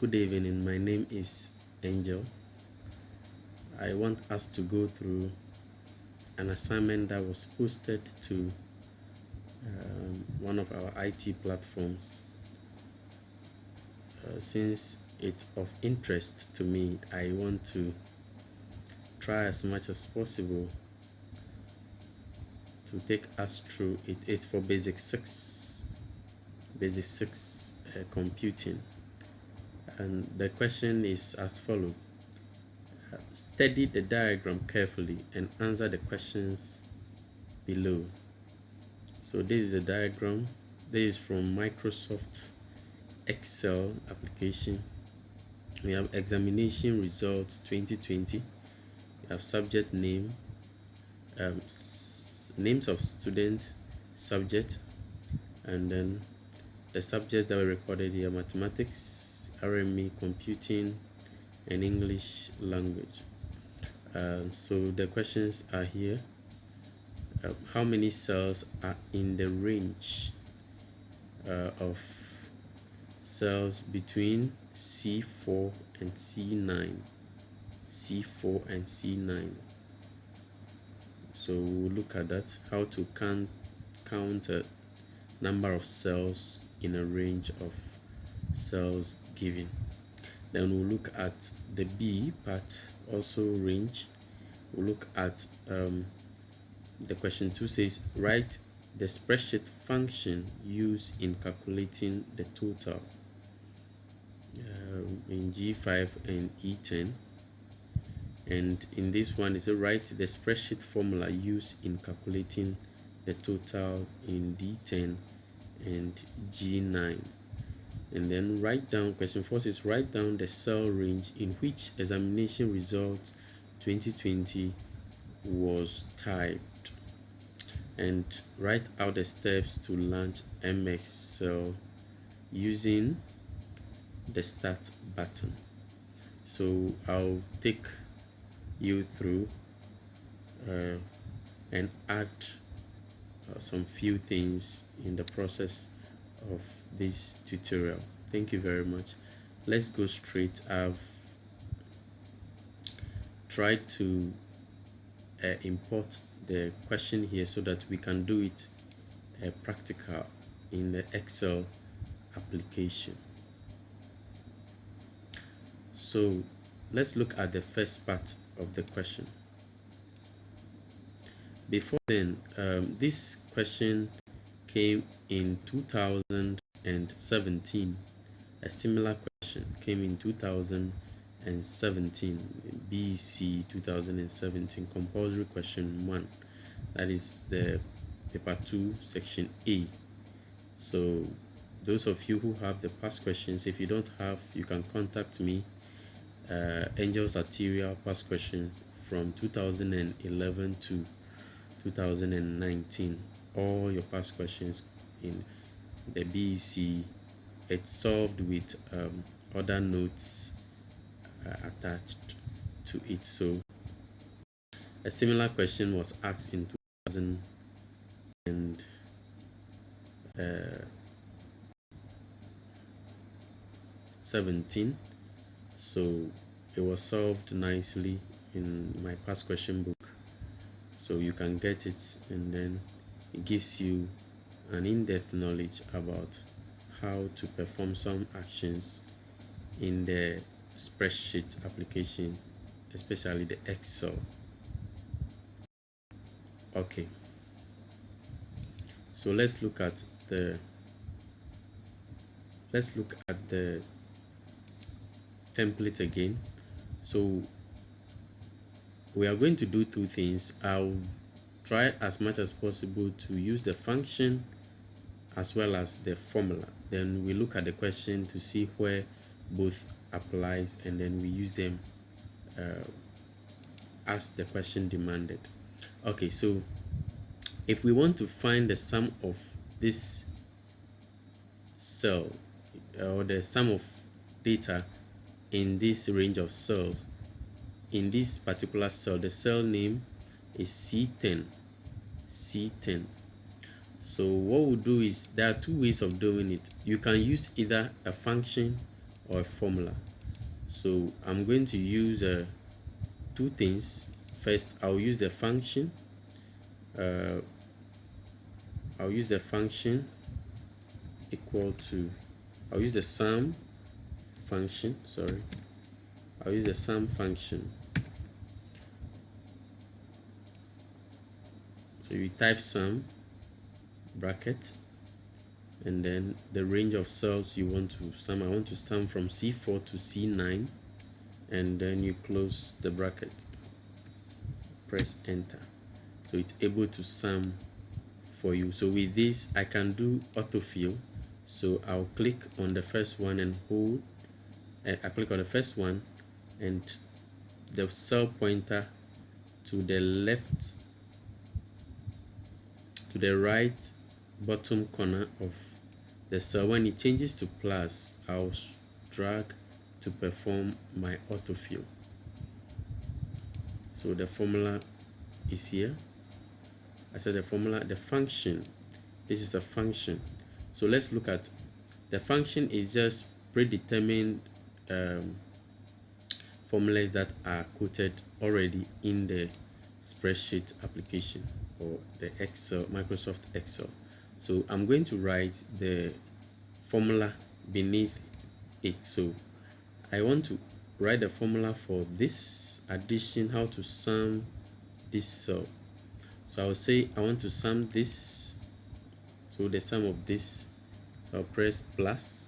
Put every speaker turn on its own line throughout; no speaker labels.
Good evening, my name is Angel. I want us to go through an assignment that was posted to one of our IT platforms. Since it's of interest to me, I want to try as much as possible to take us through it. It's for basic 6 computing. And the question is as follows. Study the diagram carefully and answer the questions below. So this is the diagram. This is from Microsoft Excel application. We have examination results 2020. We have subject name, names of student, subject, and then the subjects that were recorded here: mathematics, RME, computing, and English language. So the questions are here. How many cells are in the range of cells between C4 and C9? C4 and C9. So we'll look at that, how to count a number of cells in a range of cells given. Then we'll look at the B part, also range. We'll look at the question 2 says, write the spreadsheet function used in calculating the total in G5 and E10. And in this one, it says, write the spreadsheet formula used in calculating the total in D10 and G9. And then write down, question 4 says, write down the cell range in which examination result 2020 was typed, and write out the steps to launch MXL using the start button. So I'll take you through and add some few things in the process of this tutorial. Thank you very much. Let's go straight. I've tried to import the question here so that we can do it practical in the Excel application. So let's look at the first part of the question. Before then, this question came in 2017. A similar question came in 2017, BC 2017, compulsory question 1. That is the paper 2, section A. So those of you who have the past questions, if you don't have, you can contact me, Angel's Arterial past questions from 2011 to 2019. All your past questions in the BEC, it's solved with other notes attached to it. So a similar question was asked in 2017. So it was solved nicely in my past question book. So you can get it, and then it gives you an in-depth knowledge about how to perform some actions in the spreadsheet application, especially the Excel. Okay, so let's look at the template again. So we are going to do two things. I'll try as much as possible to use the function as well as the formula. Then we look at the question to see where both applies, and then we use them as the question demanded. Okay, so if we want to find the sum of this cell or the sum of data in this range of cells, in this particular cell, the cell name is C10. So what we'll do is, there are two ways of doing it. You can use either a function or a formula. So I'm going to use two things. First, I'll use the function. I'll use the function equal to, I'll use the sum function, sorry. I'll use the sum function. So you type sum, bracket, and then the range of cells you want to sum. I want to sum from C4 to C9, and then you close the bracket, press enter. So it's able to sum for you. So with this, I can do autofill. So I'll click on the first one and hold. I click on the first one, and the cell pointer to the left, to the right bottom corner of the cell. When it changes to plus, I'll drag to perform my autofill. So the formula is here. I said the formula, the function, this is a function. So let's look at the function. Is just predetermined formulas that are quoted already in the spreadsheet application or the Excel, Microsoft Excel. So I'm going to write the formula beneath it. So I want to write the formula for this addition, how to sum this cell. So I'll say I want to sum this. So the sum of this, I'll press plus.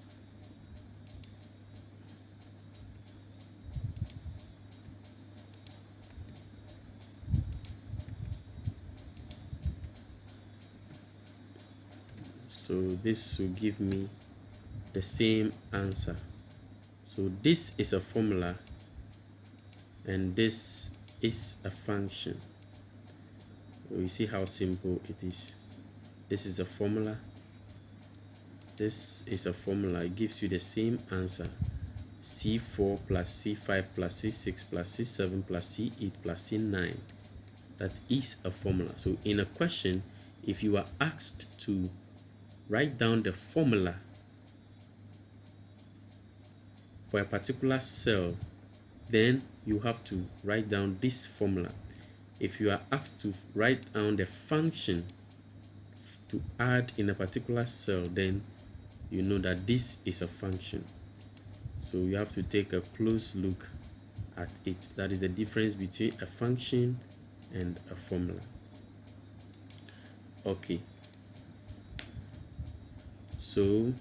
So this will give me the same answer. So this is a formula and this is a function. You see how simple it is. This is a formula. This is a formula. It gives you the same answer. C4 plus C5 plus C6 plus C7 plus C8 plus C9. That is a formula. So in a question, if you are asked to write down the formula for a particular cell, then you have to write down this formula. If you are asked to write down the function to add in a particular cell, then you know that this is a function. So you have to take a close look at it. That is the difference between a function and a formula. Okay. So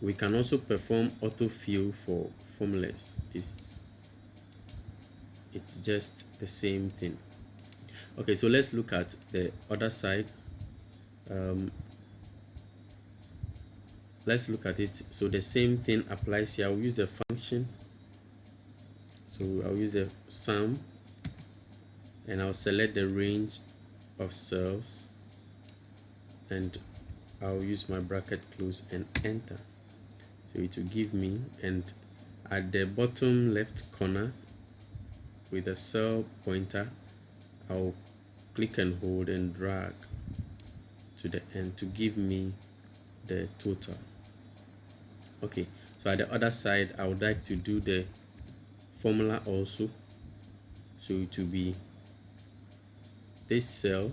we can also perform autofill for formulas. It's just the same thing. Okay, so let's look at the other side. Let's look at it. So the same thing applies here. I'll use the function. So I'll use the sum and I'll select the range of cells and I'll use my bracket close and enter. So it will give me, and at the bottom left corner with the cell pointer, I'll click and hold and drag to the end to give me the total. Okay, so at the other side, I would like to do the formula also. So it will be this cell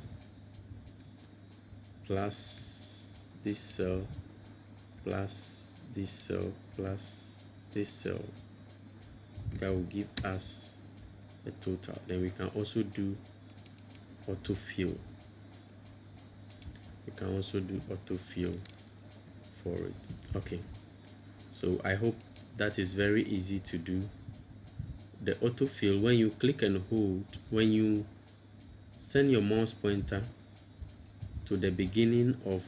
plus this cell plus this cell plus this cell. That will give us the total. Then we can also do autofill. We can also do autofill for it. Okay, so I hope that is very easy to do. The autofill, when you click and hold, when you send your mouse pointer to the beginning of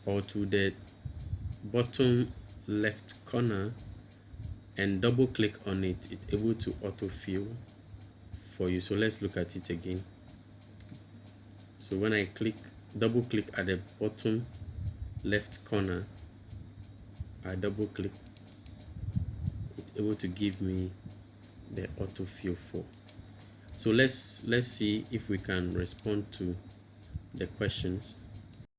or to the bottom left corner and double click on it, it's able to autofill for you. So let's look at it again. So when I double click at the bottom left corner, I double click, it's able to give me the autofill for. So let's see if we can respond to the questions.